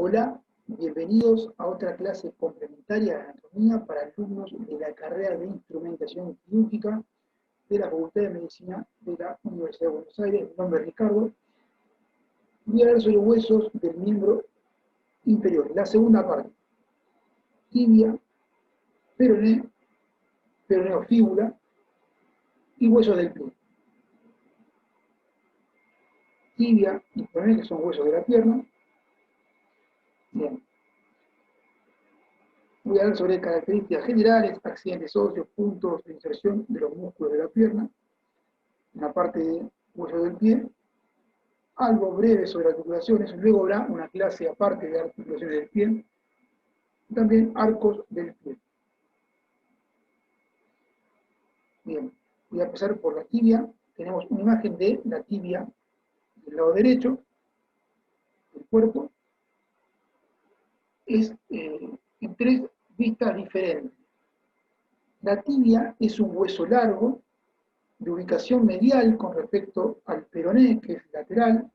Hola, bienvenidos a otra clase complementaria de anatomía para alumnos de la carrera de instrumentación quirúrgica de la Facultad de Medicina de la Universidad de Buenos Aires. Mi nombre es Ricardo. Voy a hablar sobre huesos del miembro inferior. La segunda parte: tibia, peroné, peroneofíbula y huesos del pie. Tibia y peroné, que son huesos de la pierna. Bien. Voy a hablar sobre características generales, accidentes óseos, puntos de inserción de los músculos de la pierna, en la parte de hueso del pie, algo breve sobre articulaciones, luego habrá una clase aparte de articulaciones del pie, y también arcos del pie. Bien, voy a empezar por la tibia. Tenemos una imagen de la tibia del lado derecho del cuerpo. Es en tres vistas diferentes. La tibia es un hueso largo, de ubicación medial con respecto al peroné, que es lateral.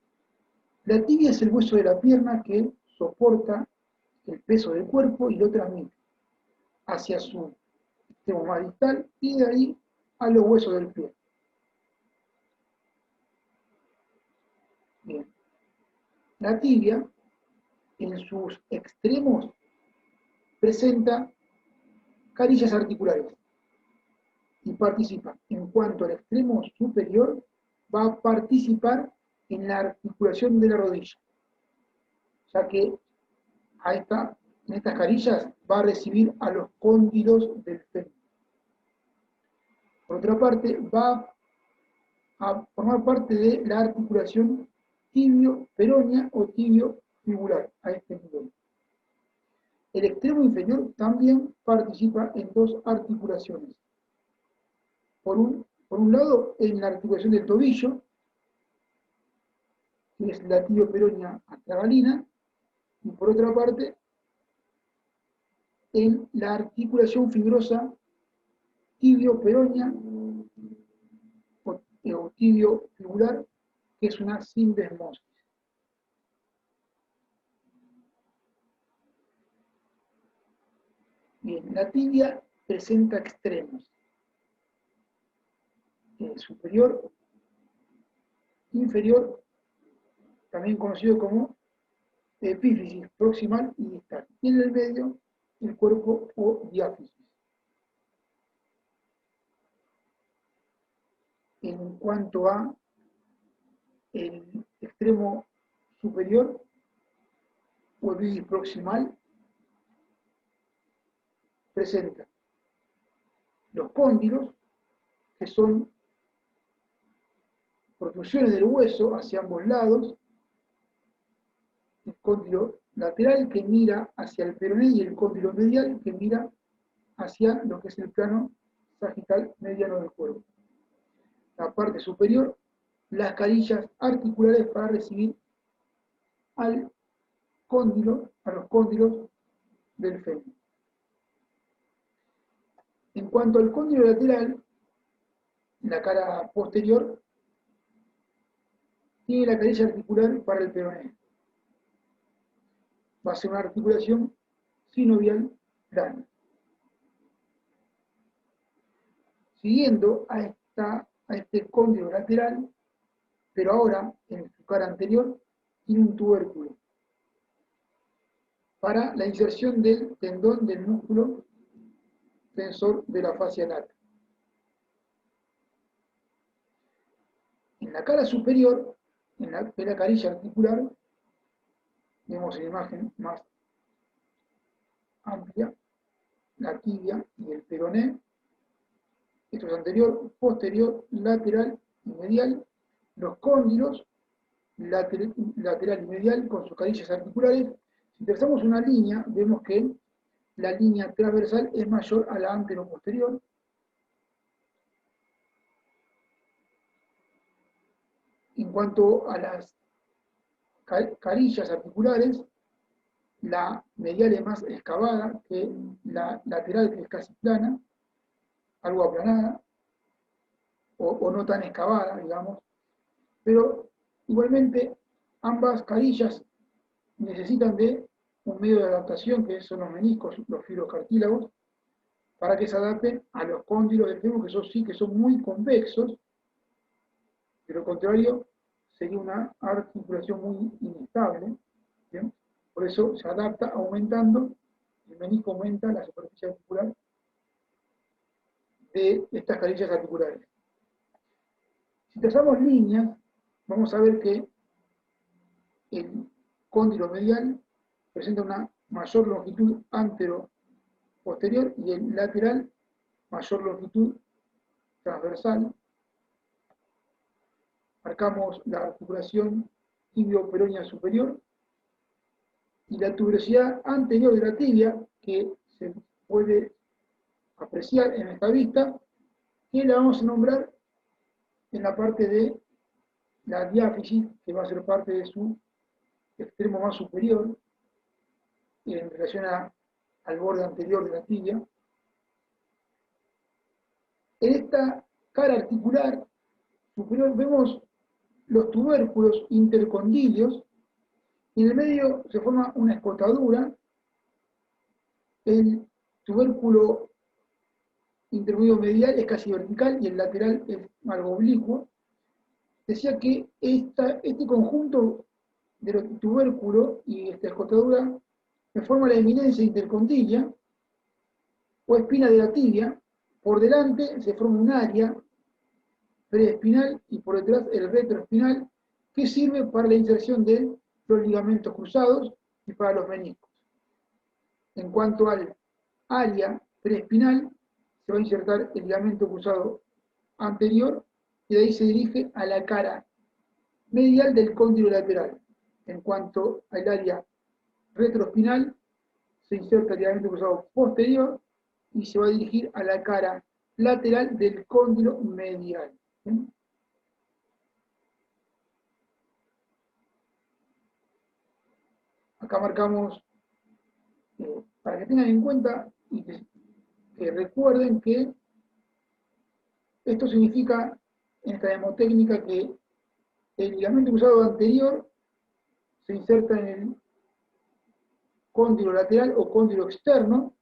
La tibia es el hueso de la pierna que soporta el peso del cuerpo y lo transmite hacia su extremo más distal y de ahí a los huesos del pie. Bien. La tibia, en sus extremos, presenta carillas articulares y participa. En cuanto al extremo superior, va a participar en la articulación de la rodilla, ya que en estas carillas va a recibir a los cóndilos del fémur. Por otra parte, va a formar parte de la articulación tibio-peronea o tibio-fibular a este nivel. El extremo inferior también participa en dos articulaciones. Por un lado, en la articulación del tobillo, que es la tibio-peronea astragalina, y por otra parte, en la articulación fibrosa tibio-peronea o tibio-fibular, que es una sindesmosis. Bien, la tibia presenta extremos: superior, inferior, también conocido como epífisis proximal y distal, y en el medio el cuerpo o diáfisis. En cuanto a el extremo superior o epífisis proximal, presenta los cóndilos, que son protrusiones del hueso hacia ambos lados, el cóndilo lateral que mira hacia el peroné y el cóndilo medial que mira hacia lo que es el plano sagital mediano del cuerpo. La parte superior, las carillas articulares para recibir a los cóndilos del fémur. En cuanto al cóndilo lateral, la cara posterior tiene la carilla articular para el peroné. Va a ser una articulación sinovial plana. Siguiendo a este cóndilo lateral, pero ahora en su cara anterior, tiene un tubérculo para la inserción del tendón del músculo tensor de la fascia lata. En la cara superior, en la carilla articular, vemos en la imagen más amplia, la tibia y el peroné. Esto es anterior, posterior, lateral y medial. Los cóndilos, lateral y medial, con sus carillas articulares. Si trazamos una línea, vemos que la línea transversal es mayor a la anteroposterior. En cuanto a las carillas articulares, la medial es más excavada que la lateral, que es casi plana, algo aplanada, o no tan excavada, digamos. Pero igualmente ambas carillas necesitan de un medio de adaptación que son los meniscos, los filocartílagos, para que se adapten a los cóndilos del fémur, que sí que son muy convexos. De lo contrario, sería una articulación muy inestable. ¿Bien? Por eso se adapta aumentando, el menisco aumenta la superficie articular de estas carillas articulares. Si trazamos líneas, vamos a ver que el cóndilo medial presenta una mayor longitud antero-posterior y el lateral mayor longitud transversal. Marcamos la articulación tibio-peronea superior y la tuberosidad anterior de la tibia, que se puede apreciar en esta vista, que la vamos a nombrar en la parte de la diáfisis, que va a ser parte de su extremo más superior, en relación al borde anterior de la tibia. En esta cara articular superior vemos los tubérculos intercondilios y en el medio se forma una escotadura. El tubérculo intermedio medial es casi vertical y el lateral es algo oblicuo. Decía que este conjunto de los tubérculos y esta escotadura me forma la eminencia intercondilia o espina de la tibia. Por delante se forma un área preespinal y por detrás el retroespinal, que sirve para la inserción de los ligamentos cruzados y para los meniscos. En cuanto al área preespinal, se va a insertar el ligamento cruzado anterior y de ahí se dirige a la cara medial del cóndilo lateral. En cuanto al área retroespinal, se inserta el ligamento cruzado posterior y se va a dirigir a la cara lateral del cóndilo medial. ¿Sí? Acá marcamos, para que tengan en cuenta y que recuerden que esto significa, en esta hemotécnica, que el ligamento cruzado anterior se inserta en el cóndilo lateral o cóndilo externo,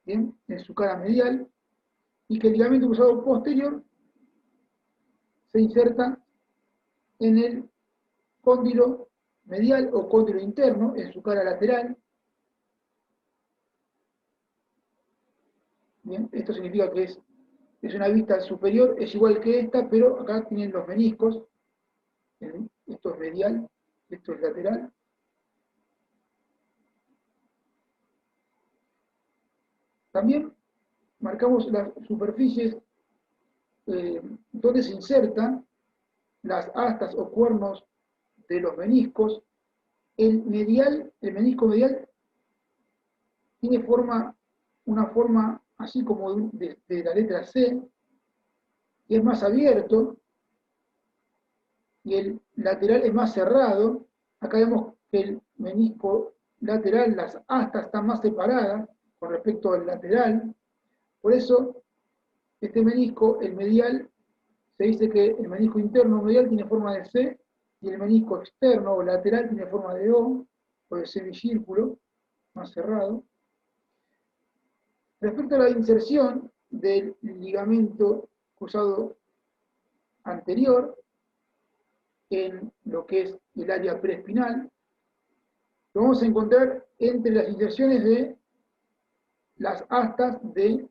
¿bien?, en su cara medial, y que el ligamento cruzado posterior se inserta en el cóndilo medial o cóndilo interno, en su cara lateral. Bien, esto significa que es una vista superior, es igual que esta, pero acá tienen los meniscos. Esto es medial, esto es lateral. También marcamos las superficies donde se insertan las astas o cuernos de los meniscos. El menisco medial tiene una forma así como de la letra C, y es más abierto, y el lateral es más cerrado. Acá vemos que el menisco lateral, las astas están más separadas con respecto al lateral. Por eso, este menisco, el medial, se dice que el menisco interno medial tiene forma de C, y el menisco externo o lateral tiene forma de O, o de semicírculo, más cerrado. Respecto a la inserción del ligamento cruzado anterior en lo que es el área preespinal, lo vamos a encontrar entre las inserciones de las astas de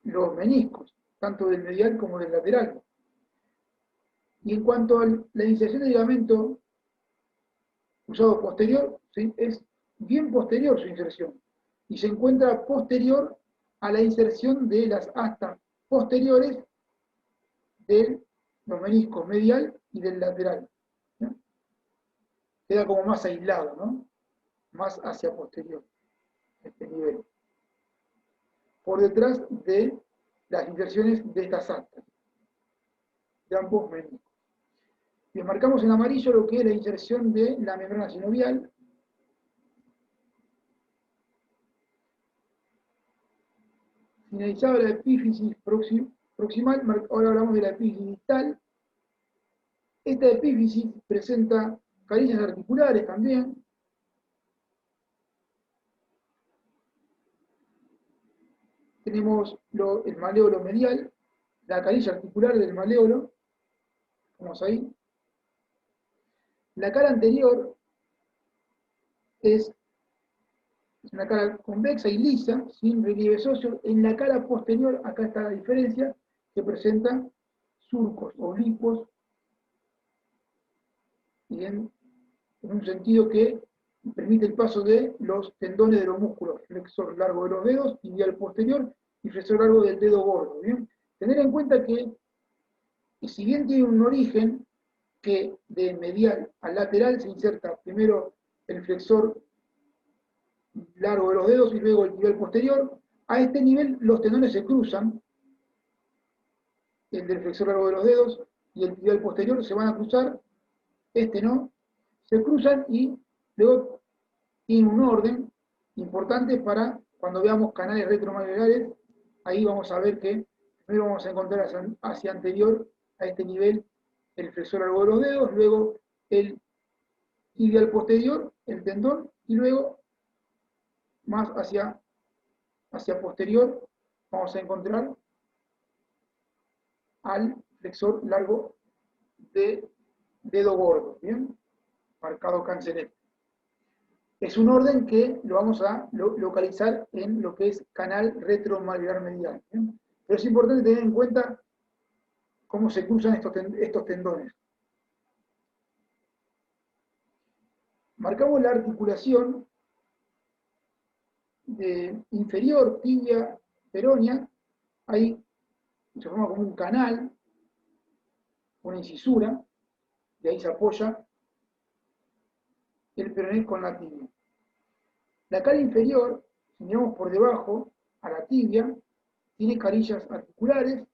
los meniscos, tanto del medial como del lateral. Y en cuanto a la inserción del ligamento cruzado posterior, ¿sí?, es bien posterior su inserción, y se encuentra posterior a la inserción de las astas posteriores de los meniscos medial y del lateral. ¿No? Queda como más aislado, ¿no?, más hacia posterior, este nivel, por detrás de las inserciones de estas astas, de ambos meniscos. Y marcamos en amarillo lo que es la inserción de la membrana sinovial. Finalizada la epífisis proximal, ahora hablamos de la epífisis distal. Esta epífisis presenta carillas articulares también, tenemos el maléolo medial, la carilla articular del maléolo, vamos ahí. La cara anterior es una cara convexa y lisa, sin relieves óseos. En la cara posterior, acá está la diferencia, que presenta surcos oblicuos, y en un sentido que permite el paso de los tendones de los músculos, flexor largo de los dedos, tibial posterior y flexor largo del dedo gordo. ¿Bien? Tener en cuenta que si bien tiene un origen que de medial a lateral se inserta primero el flexor largo de los dedos y luego el tibial posterior, a este nivel los tendones se cruzan, el del flexor largo de los dedos y el tibial posterior se van a cruzar, este no, se cruzan y luego tienen un orden importante para cuando veamos canales retromaxilares, ahí vamos a ver que primero vamos a encontrar hacia anterior a este nivel el flexor largo de los dedos, luego el tibial posterior, el tendón, y luego más hacia posterior vamos a encontrar al flexor largo de dedo gordo, ¿bien? Marcado cancelete. Es un orden que lo vamos a localizar en lo que es canal retromaxilar medial, ¿bien? Pero es importante tener en cuenta cómo se cruzan estos tendones. Marcamos la articulación inferior, tibia, peronea. Ahí se forma como un canal, una incisura, y ahí se apoya el peroné con la tibia. La cara inferior, si miramos por debajo a la tibia, tiene carillas articulares,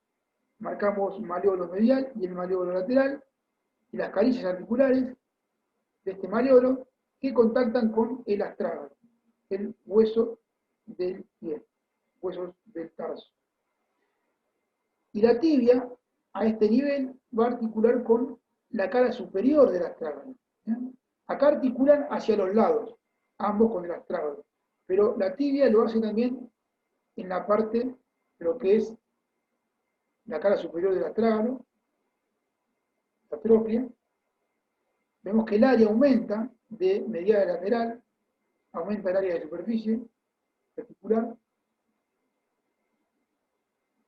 marcamos maléolo medial y el maléolo lateral, y las carillas articulares de este maléolo que contactan con el astrágalo, el hueso del pie, huesos del tarso. Y la tibia, a este nivel, va a articular con la cara superior del astrágalo. Acá articulan hacia los lados, ambos con el astrágalo. Pero la tibia lo hace también en la parte de lo que es la cara superior del astrágalo, la trópia. Vemos que el área aumenta de medial a lateral, aumenta el área de superficie articular.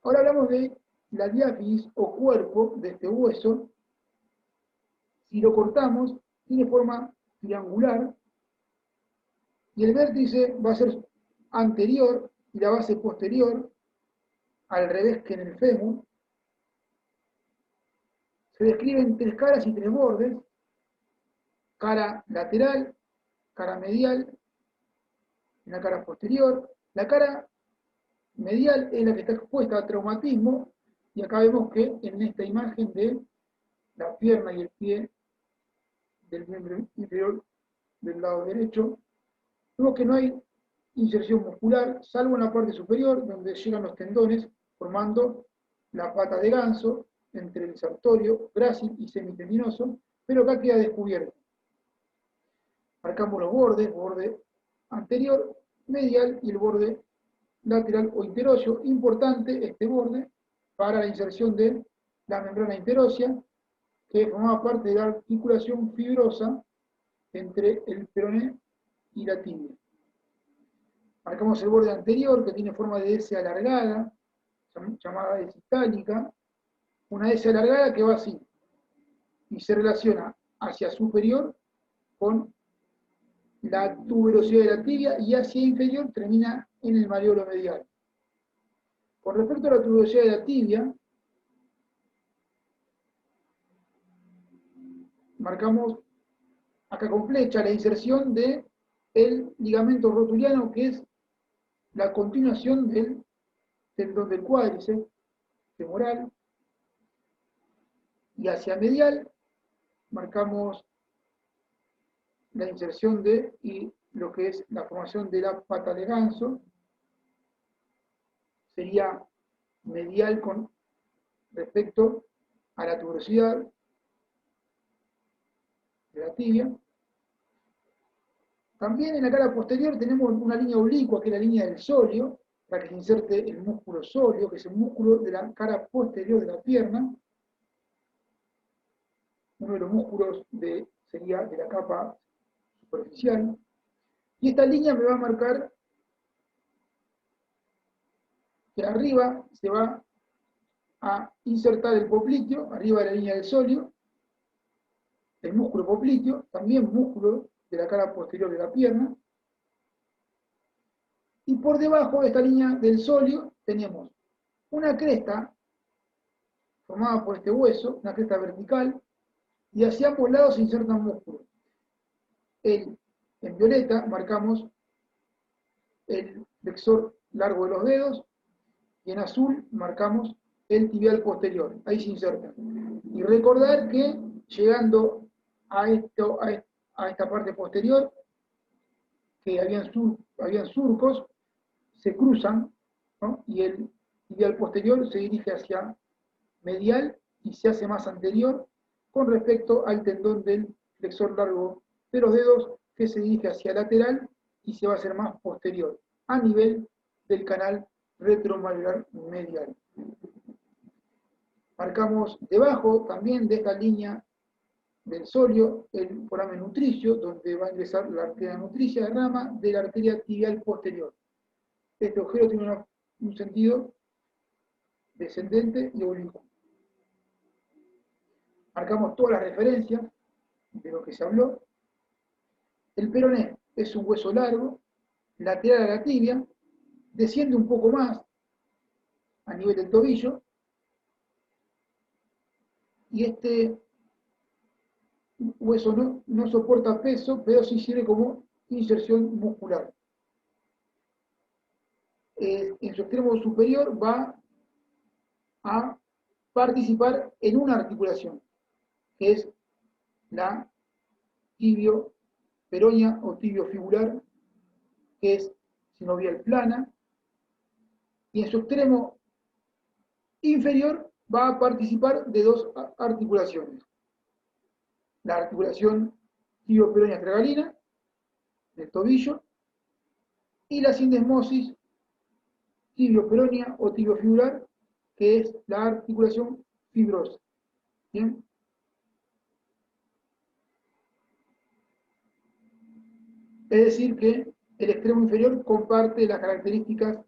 Ahora hablamos de la diáfisis o cuerpo de este hueso. Si lo cortamos, tiene forma triangular y el vértice va a ser anterior y la base posterior, al revés que en el fémur. Se describen tres caras y tres bordes: cara lateral, cara medial y la cara posterior. La cara medial es la que está expuesta a traumatismo, y acá vemos que en esta imagen de la pierna y el pie del miembro inferior del lado derecho, vemos que no hay inserción muscular, salvo en la parte superior, donde llegan los tendones, formando la pata de ganso entre el sartorio, grácil y semitendinoso, pero acá queda descubierto. Marcamos los bordes, borde anterior, medial y el borde lateral o interóseo. Importante este borde para la inserción de la membrana interósea, que formaba parte de la articulación fibrosa entre el peroné y la tibia. Marcamos el borde anterior, que tiene forma de S alargada, llamada S itálica, una S alargada que va así, y se relaciona hacia superior con la tuberosidad de la tibia, y hacia inferior termina en el maléolo medial. Con respecto a la tuberosidad de la tibia, marcamos acá con flecha la inserción del ligamento rotuliano, que es la continuación del tendón del cuádriceps femoral, y hacia medial marcamos la inserción y lo que es la formación de la pata de ganso. Sería medial con respecto a la tuberosidad de la tibia. También en la cara posterior tenemos una línea oblicua, que es la línea del sóleo, para que se inserte el músculo sóleo, que es el músculo de la cara posterior de la pierna, uno de los músculos sería de la capa superficial, y esta línea me va a marcar que arriba se va a insertar el popliteo, arriba de la línea del sóleo, el músculo popliteo, también músculo de la cara posterior de la pierna, y por debajo de esta línea del sóleo tenemos una cresta formada por este hueso, una cresta vertical, y hacia ambos lados se insertan músculos. En violeta marcamos el flexor largo de los dedos, y en azul marcamos el tibial posterior, ahí se inserta. Y recordar que llegando a esta parte posterior, que habían surcos, se cruzan, ¿no? Y el tibial posterior se dirige hacia medial y se hace más anterior con respecto al tendón del flexor largo de los dedos, que se dirige hacia lateral y se va a hacer más posterior, a nivel del canal retromalar medial. Marcamos debajo también de esta línea del sóleo el foramen nutricio, donde va a ingresar la arteria nutricia de rama de la arteria tibial posterior. Este agujero tiene un sentido descendente y oblicuo. Marcamos todas las referencias de lo que se habló. El peroné es un hueso largo, lateral a la tibia, desciende un poco más a nivel del tobillo, y este hueso no soporta peso, pero sí sirve como inserción muscular. En su extremo superior va a participar en una articulación, que es la tibio-peronia o tibio-fibular, que es sinovial plana, y en su extremo inferior va a participar de dos articulaciones. La articulación tibio-peronia tragalina del tobillo y la sindesmosis tibio-peronia o tibio-fibular, que es la articulación fibrosa. ¿Bien? Es decir, que el extremo inferior comparte las características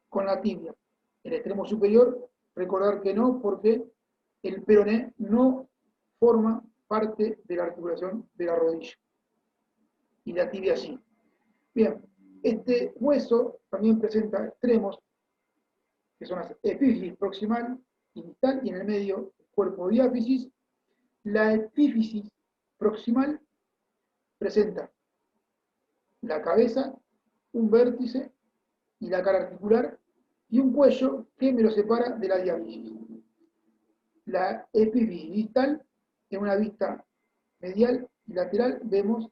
con la tibia. El extremo superior, recordar que no, porque el peroné no forma parte de la articulación de la rodilla. Y la tibia sí. Bien, este hueso también presenta extremos, que son las epífisis proximal y distal, y en el medio el cuerpo diáfisis. La epífisis proximal presenta la cabeza, un vértice y la cara articular, y un cuello que me lo separa de la diáfisis. La epífisis distal, en una vista medial y lateral, vemos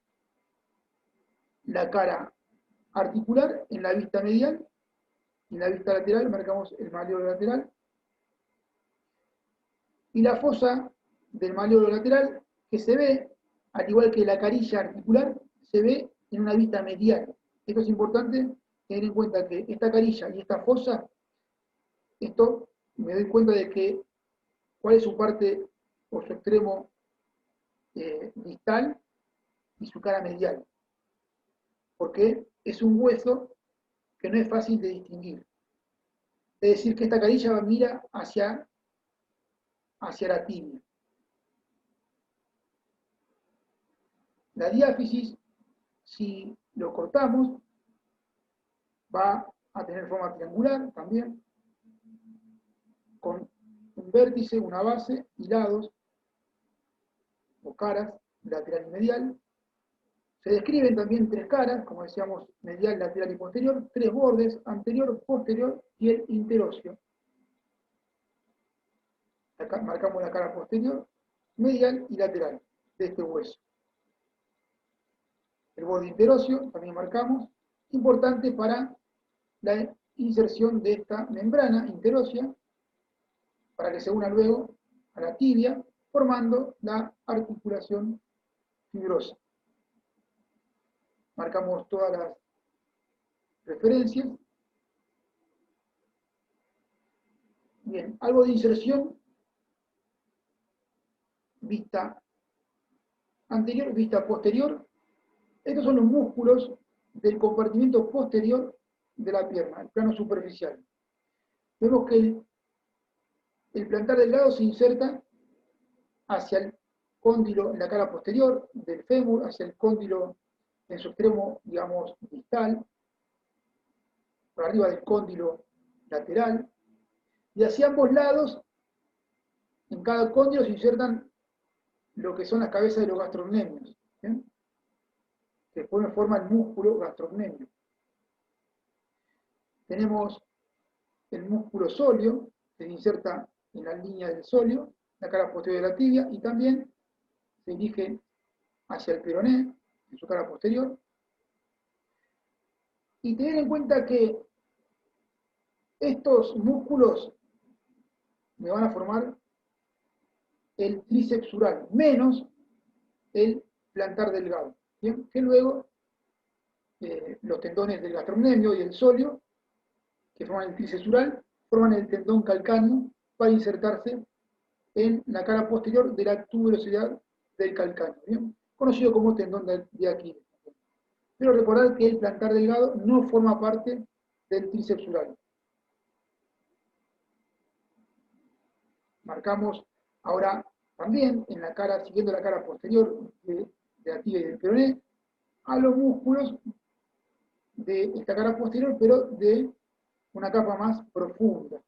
la cara articular en la vista medial, y en la vista lateral marcamos el malleolo lateral, y la fosa del malleolo lateral, que se ve, al igual que la carilla articular, se ve en una vista medial. Esto es importante tener en cuenta, que esta carilla y esta fosa, esto me doy cuenta de que cuál es su parte o su extremo distal y su cara medial, porque es un hueso que no es fácil de distinguir. Es decir, que esta carilla mira hacia la tibia. La diáfisis, si lo cortamos, va a tener forma triangular también, con un vértice, una base y lados o caras, lateral y medial. Se describen también tres caras, como decíamos, medial, lateral y posterior, tres bordes, anterior, posterior y el interóseo. Acá marcamos la cara posterior, medial y lateral de este hueso. El borde interóseo también marcamos, importante para la inserción de esta membrana interósea, para que se una luego a la tibia, formando la articulación fibrosa. Marcamos todas las referencias Bien, algo de inserción, vista anterior, vista posterior. Estos son los músculos del compartimiento posterior de la pierna, el plano superficial. Vemos que el plantar delgado se inserta hacia el cóndilo en la cara posterior del fémur, hacia el cóndilo en su extremo, digamos, distal, por arriba del cóndilo lateral, y hacia ambos lados, en cada cóndilo se insertan lo que son las cabezas de los gastrocnemios, ¿sí? Que después forman el músculo gastrocnemio. Tenemos el músculo sóleo, que se inserta en la línea del sóleo, la cara posterior de la tibia, y también se dirige hacia el peroné, en su cara posterior. Y tener en cuenta que estos músculos me van a formar el tríceps sural, menos el plantar delgado, ¿bien? Que luego los tendones del gastrocnemio y el sóleo, que forman el tríceps sural, forman el tendón calcáneo para insertarse en la cara posterior de la tuberosidad del calcáneo, ¿bien? Conocido como tendón de Aquiles. Pero recordad que el plantar delgado no forma parte del tríceps sural. Marcamos ahora también en la cara, siguiendo la cara posterior de la tibia y del peroné, a los músculos de esta cara posterior, pero de una capa más profunda.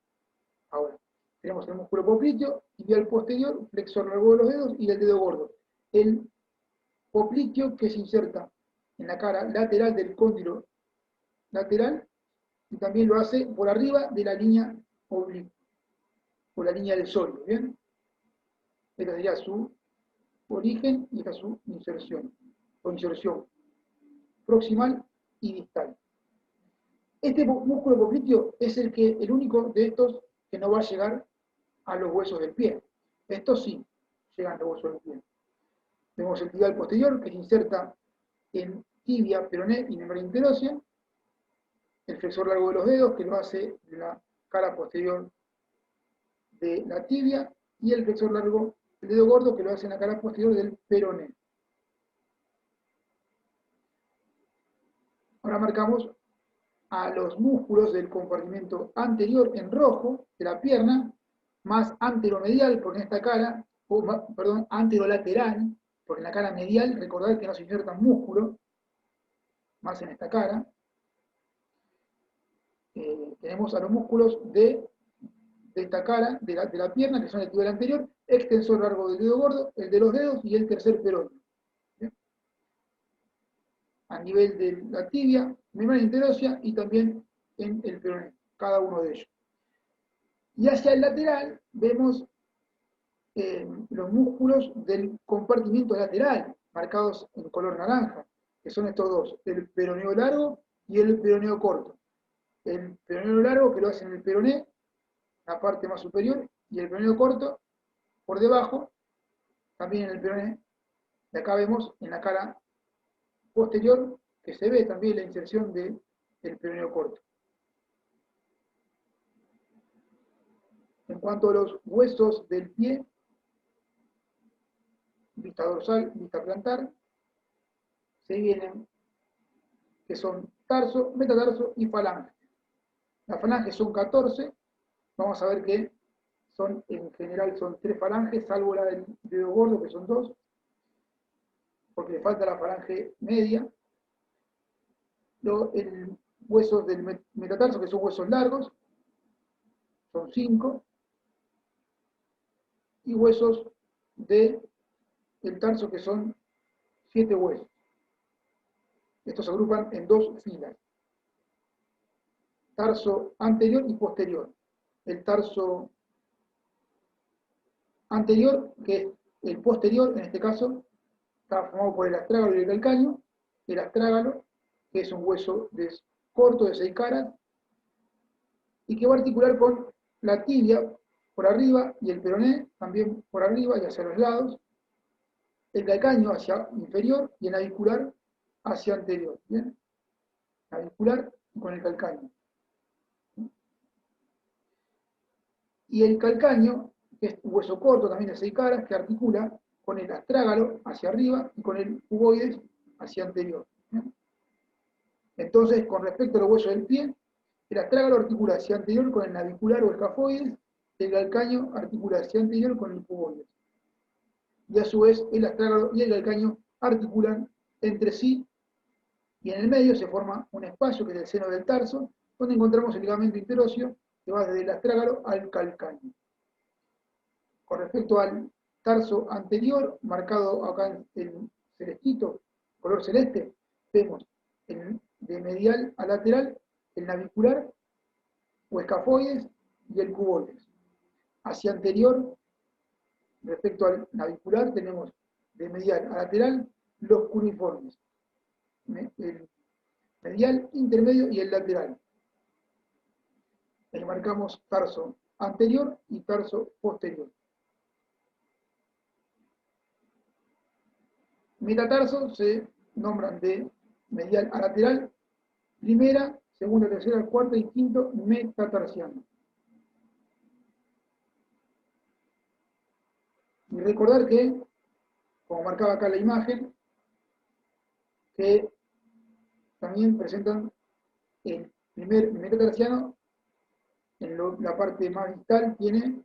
Ahora, tenemos el músculo popliteo, tibial posterior, flexor largo de los dedos y el dedo gordo. El popliteo que se inserta en la cara lateral del cóndilo lateral y también lo hace por arriba de la línea oblicua, por la línea del sóleo, ¿bien? Esta sería su origen y esta es su inserción, o inserción proximal y distal. Este músculo popliteo es el único de estos que no va a llegar a los huesos del pie. Estos sí llegan a los huesos del pie. Vemos el tibial posterior que se inserta en tibia, peroné y membrana interósea. El flexor largo de los dedos que lo hace en la cara posterior de la tibia y el flexor largo, el dedo gordo que lo hace en la cara posterior del peroné. Ahora marcamos a los músculos del compartimento anterior en rojo de la pierna, más anteromedial, porque en esta cara, perdón, anterolateral, porque en la cara medial, recordad que no se inserta músculo, más en esta cara. Tenemos a los músculos de esta cara, de la pierna, que son el tibial anterior, extensor largo del dedo gordo, el de los dedos y el tercer peroneo. A nivel de la tibia, membrana interósea y también en el peroné, cada uno de ellos. Y hacia el lateral vemos los músculos del compartimiento lateral, marcados en color naranja, que son estos dos, el peroneo largo y el peroneo corto. El peroneo largo que lo hace en el peroné, la parte más superior, y el peroneo corto por debajo, también en el peroné. Y acá vemos en la cara posterior que se ve también la inserción del peroneo corto. En cuanto a los huesos del pie, vista dorsal, vista plantar, se vienen que son tarso, metatarso y falange. Las falanges son 14, vamos a ver que son, en general son 3 falanges, salvo la del dedo gordo que son 2, porque le falta la falange media. El huesos del metatarso, que son huesos largos, son 5, y huesos del tarso que son 7 huesos. Estos se agrupan en 2 filas, tarso anterior y posterior. El tarso anterior, que es el posterior, en este caso, está formado por el astrágalo y el calcáneo. El astrágalo, que es un hueso corto de 6 caras, y que va a articular con la tibia por arriba y el peroné también por arriba y hacia los lados, el calcáneo hacia inferior y el navicular hacia anterior. ¿Bien? Navicular con el calcáneo. Y el calcáneo, que es un hueso corto también de 6 caras, que articula con el astrágalo hacia arriba y con el cuboides hacia anterior. Entonces, con respecto a los huesos del pie, el astrágalo articula hacia anterior con el navicular o escafoides, el calcáneo articula hacia anterior con el cuboides. Y a su vez, el astrágalo y el calcáneo articulan entre sí, y en el medio se forma un espacio que es el seno del tarso, donde encontramos el ligamento interóseo que va desde el astrágalo al calcáneo. Con respecto al tarso anterior, marcado acá en celestito, color celeste, vemos de medial a lateral el navicular o escafoides y el cuboides. Hacia anterior, respecto al navicular, tenemos de medial a lateral los cuneiformes, el medial, intermedio y el lateral. Le marcamos tarso anterior y tarso posterior. Metatarsos se nombran de medial a lateral, primera, segunda, tercera, cuarta y quinto metatarsiano. Y recordar que, como marcaba acá la imagen, que también presentan el primer metatarsiano en la parte más distal tiene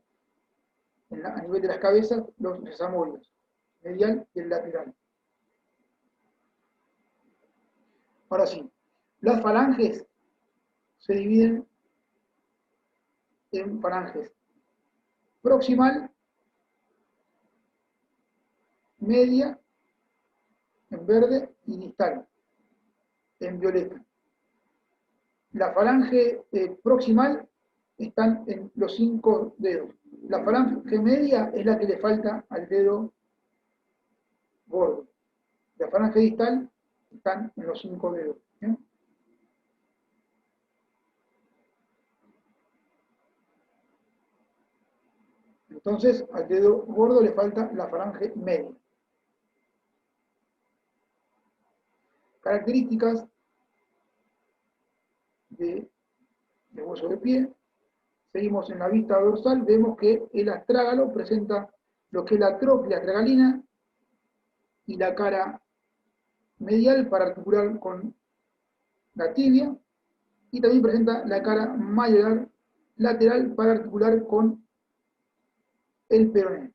a nivel de las cabezas los sesamóides, medial y el lateral. Ahora sí, las falanges se dividen en falanges proximal, media, en verde, y distal, en violeta. La falange proximal están en los 5 dedos. La falange media es la que le falta al dedo gordo. La falange distal están en los 5 dedos. ¿Sí? Entonces, al dedo gordo le falta la falange media. Características del hueso de pie. Seguimos en la vista dorsal, vemos que el astrágalo presenta lo que es la tróclea astragalina y la cara medial para articular con la tibia, y también presenta la cara mayoral lateral para articular con el peroné.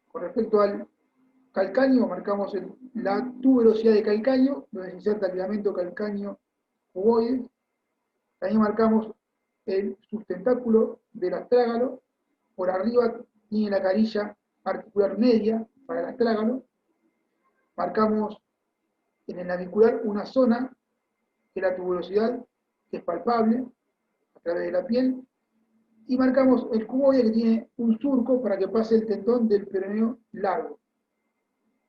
Con respecto al calcáneo, marcamos la tuberosidad de calcáneo, donde se inserta el ligamento calcáneo cuboides. También marcamos el sustentáculo del astrágalo. Por arriba tiene la carilla articular media para el astrágalo. Marcamos en el navicular una zona que es la tuberosidad, que es palpable a través de la piel. Y marcamos el cuboide, que tiene un surco para que pase el tendón del peroneo largo,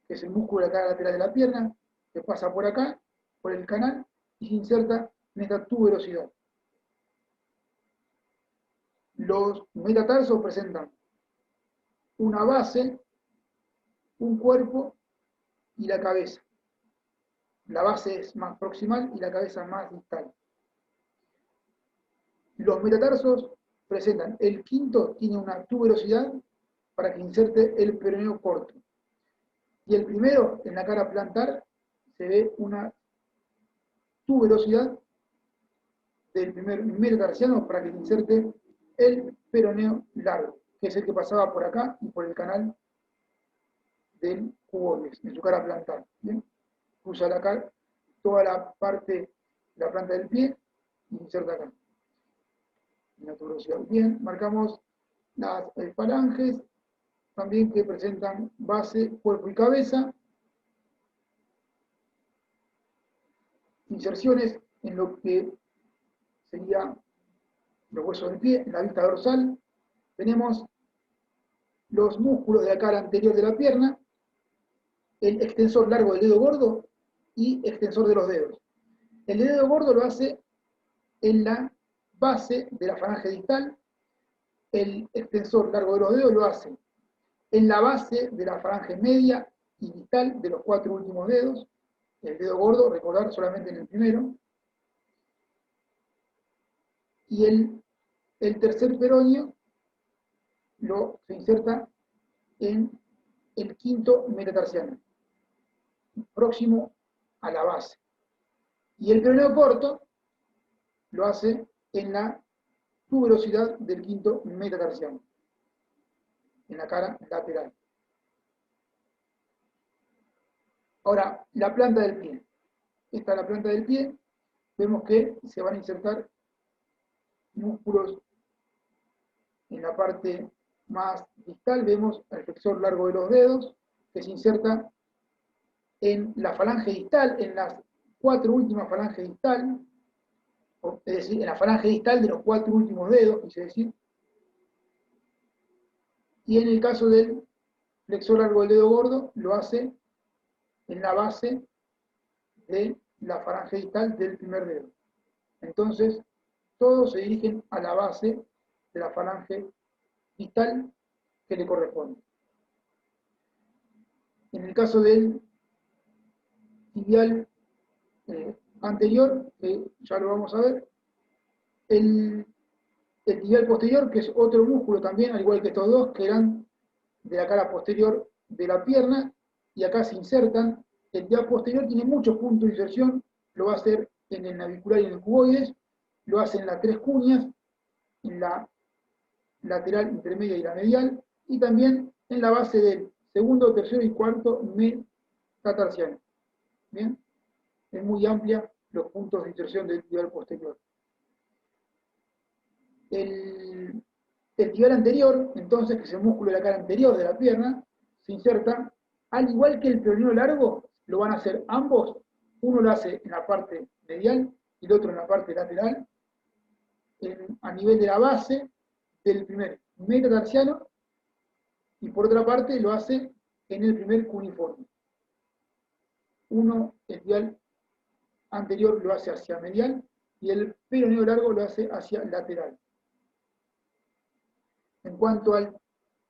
que es el músculo de la cara lateral de la pierna, que pasa por acá, por el canal, y se inserta en esta tuberosidad. Los metatarsos presentan una base, un cuerpo y la cabeza. La base es más proximal y la cabeza más distal. Los metatarsos presentan, el quinto tiene una tuberosidad para que inserte el peroneo corto. Y el primero, en la cara plantar, se ve una tuberosidad del primer metatarsiano para que se inserte el peroneo largo, que es el que pasaba por acá y por el canal del cuboides, en su cara plantar. ¿Bien? Cruza toda la parte de la planta del pie y inserta acá. La tuberosidad. Bien, marcamos las falanges, también que presentan base, cuerpo y cabeza. Inserciones en lo que sería los huesos del pie, en la vista dorsal. Tenemos los músculos de la cara anterior de la pierna, el extensor largo del dedo gordo y extensor de los dedos. El dedo gordo lo hace en la base de la falange distal, el extensor largo de los dedos lo hace en la base de la falange media y distal de los 4 últimos dedos, el dedo gordo, recordar, solamente en el primero, y el el tercer peroneo se inserta en el quinto metatarsiano, próximo a la base. Y el peroneo corto lo hace en la tuberosidad del quinto metatarsiano, en la cara lateral. Ahora, la planta del pie. Esta es la planta del pie. Vemos que se van a insertar músculos en la parte más distal. Vemos el flexor largo de los dedos, que se inserta en la falange distal, en las 4 últimas falanges distal, es decir, en la falange distal de los 4 últimos dedos, quise decir. Y en el caso del flexor largo del dedo gordo, lo hace en la base de la falange distal del primer dedo. Entonces, todos se dirigen a la base de la falange distal que le corresponde. En el caso del tibial anterior, ya lo vamos a ver, el tibial posterior, que es otro músculo también, al igual que estos dos, que eran de la cara posterior de la pierna, y acá se insertan. El tibial posterior tiene muchos puntos de inserción, lo va a hacer en el navicular y en el cuboides, lo hace en las 3 cuñas, en la lateral, intermedia y la medial, y también en la base del segundo, tercero y cuarto metatarsiano. Bien, es muy amplia los puntos de inserción del tibial posterior. El tibial anterior, entonces, que es el músculo de la cara anterior de la pierna, se inserta, al igual que el peroneo largo, lo van a hacer ambos. Uno lo hace en la parte medial y el otro en la parte lateral, a nivel de la base del primer metatarsiano, y por otra parte lo hace en el primer cuneiforme. Uno, el tibial anterior lo hace hacia medial y el peroneo largo lo hace hacia lateral. En cuanto al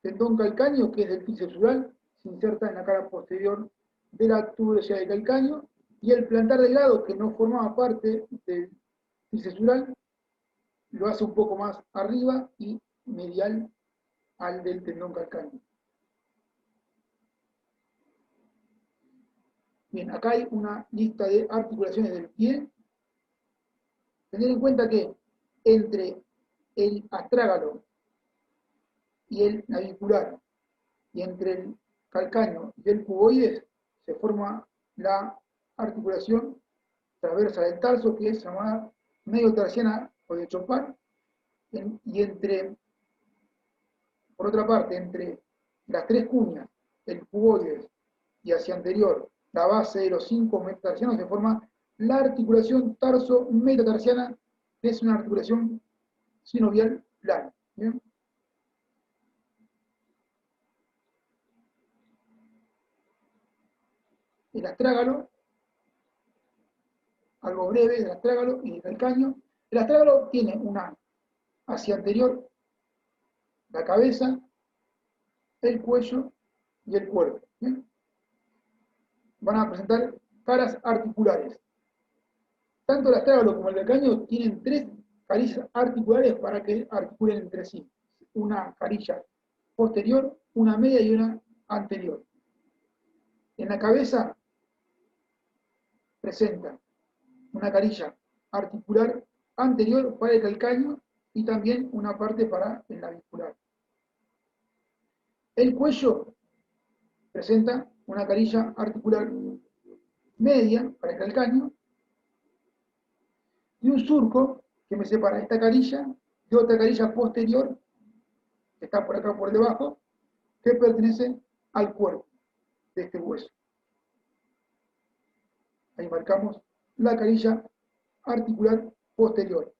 tendón calcáneo, que es del tríceps ural, se inserta en la cara posterior de la tuberosidad del calcáneo, y el plantar delgado, que no formaba parte del tríceps ural, lo hace un poco más arriba y medial al del tendón calcáneo. Bien, acá hay una lista de articulaciones del pie. Tener en cuenta que entre el astrágalo y el navicular, y entre el calcáneo y el cuboides, se forma la articulación transversa del tarso, que es llamada mediotarsiana o de Chopin, y por otra parte, entre las 3 cuñas, el cuboides y hacia anterior, la base de los 5 metatarsianos, se forma la articulación tarso-metatarsiana, que es una articulación sinovial plana. ¿Bien? El astrágalo, algo breve del astrágalo y del calcáneo. El astrágalo tiene una hacia anterior, la cabeza, el cuello y el cuerpo. ¿Bien? Van a presentar caras articulares. Tanto el astrágalo como el calcáneo tienen 3 carillas articulares para que articulen entre sí. Una carilla posterior, una media y una anterior. En la cabeza presenta una carilla articular anterior para el calcáneo y también una parte para el navicular. El cuello presenta una carilla articular media para el calcáneo y un surco que me separa esta carilla de otra carilla posterior, que está por acá por debajo, que pertenece al cuerpo de este hueso. Ahí marcamos la carilla articular posterior,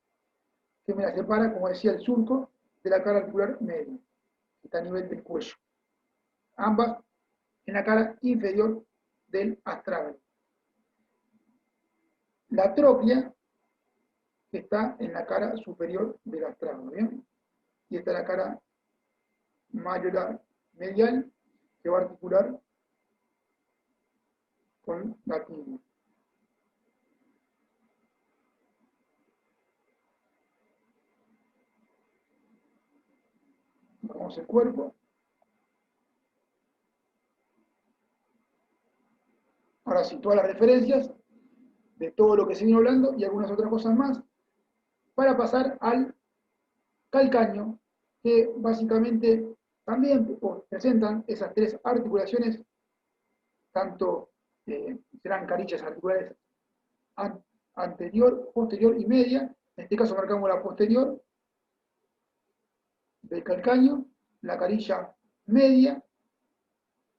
que me la separa, como decía, el surco de la cara articular media, que está a nivel del cuello. Ambas en la cara inferior del astrágalo. La tróclea está en la cara superior del astrágalo, ¿bien? Y esta es la cara mayoral medial, que va a articular con la tibia. Dibujamos el cuerpo. Ahora sí, todas las referencias de todo lo que se vino hablando y algunas otras cosas más, para pasar al calcáneo, que básicamente también presentan esas tres articulaciones, tanto serán carillas articulares anterior, posterior y media. En este caso marcamos la posterior del calcáneo, la carilla media,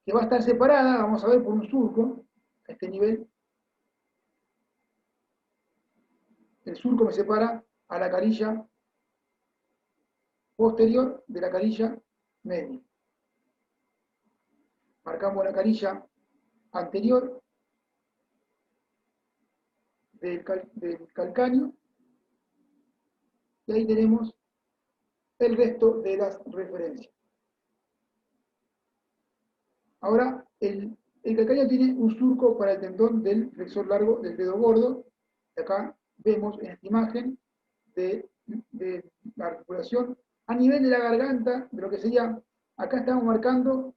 que va a estar separada, vamos a ver, por un surco, a este nivel. El surco me separa a la carilla posterior de la carilla media. Marcamos la carilla anterior del calcáneo y ahí tenemos el resto de las referencias. Ahora, el calcáneo tiene un surco para el tendón del flexor largo del dedo gordo. Acá vemos en esta imagen de la articulación a nivel de la garganta, de lo que sería, acá estamos marcando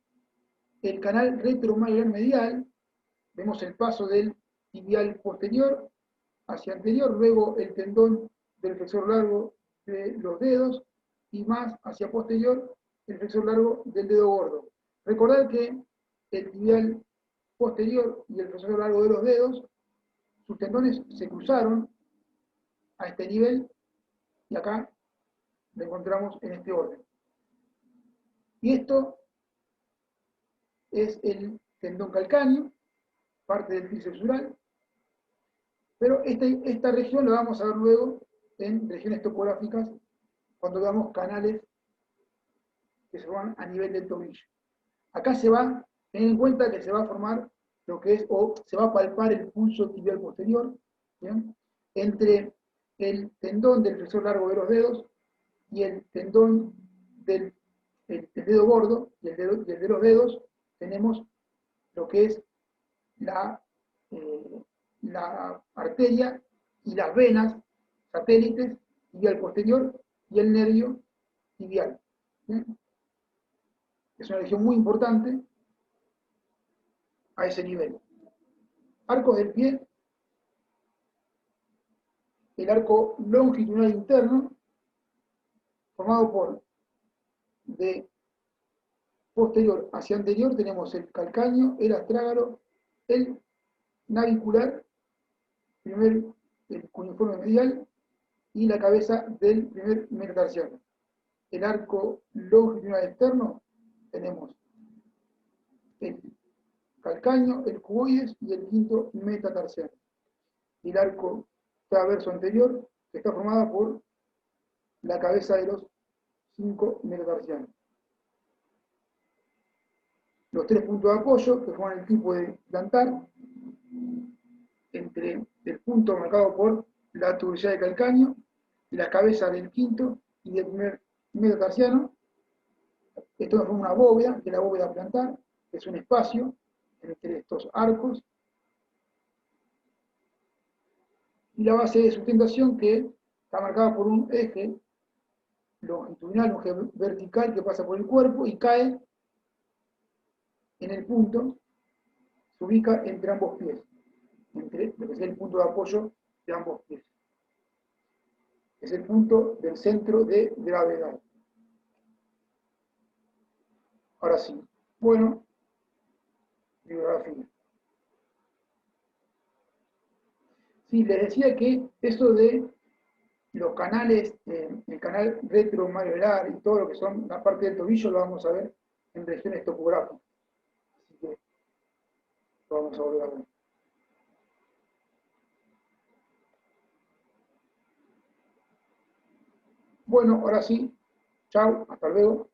el canal retromalar medial. Vemos el paso del tibial posterior hacia anterior, luego el tendón del flexor largo de los dedos y más hacia posterior el flexor largo del dedo gordo. Recordad que el tibial posterior y el flexor largo de los dedos, sus tendones se cruzaron a este nivel y acá lo encontramos en este orden. Y esto es el tendón calcáneo, parte del tríceps ural, pero esta región la vamos a ver luego en regiones topográficas cuando veamos canales que se forman a nivel del tobillo. Acá se va, ten en cuenta que se va a formar lo que es, o se va a palpar el pulso tibial posterior, ¿bien?, entre el tendón del flexor largo de los dedos y el tendón del dedo gordo y el de los dedos. Tenemos lo que es la arteria y las venas satélites tibial posterior y el nervio tibial. ¿Bien? Es una región muy importante a ese nivel. Arcos del pie, el arco longitudinal interno, formado por de posterior hacia anterior, tenemos el calcáneo, el astrágalo, el navicular, el cuneiforme medial y la cabeza del primer metatarsiano. El arco longitudinal externo, tenemos el calcáneo, el cuboides y el quinto metatarsiano. Y el arco transverso anterior, que está formada por la cabeza de los 5 metatarsianos. Los 3 puntos de apoyo, que forman el tipo de plantar, entre el punto marcado por la tuberosidad de calcáneo, la cabeza del quinto y del primer metatarsiano. Esto forma una bóveda, que es la bóveda plantar, que es un espacio entre estos arcos. Y la base de sustentación, que está marcada por un eje longitudinal, un eje vertical que pasa por el cuerpo y cae en el punto, se ubica entre ambos pies, entre lo que es el punto de apoyo de ambos pies. Es el punto del centro de gravedad. Ahora sí, bueno, bibliografía. Sí, les decía que eso de los canales, el canal retromayolar y todo lo que son la parte del tobillo, lo vamos a ver en regiones topográficas. Así que lo vamos a volver a ver. Bueno, ahora sí, chao, hasta luego.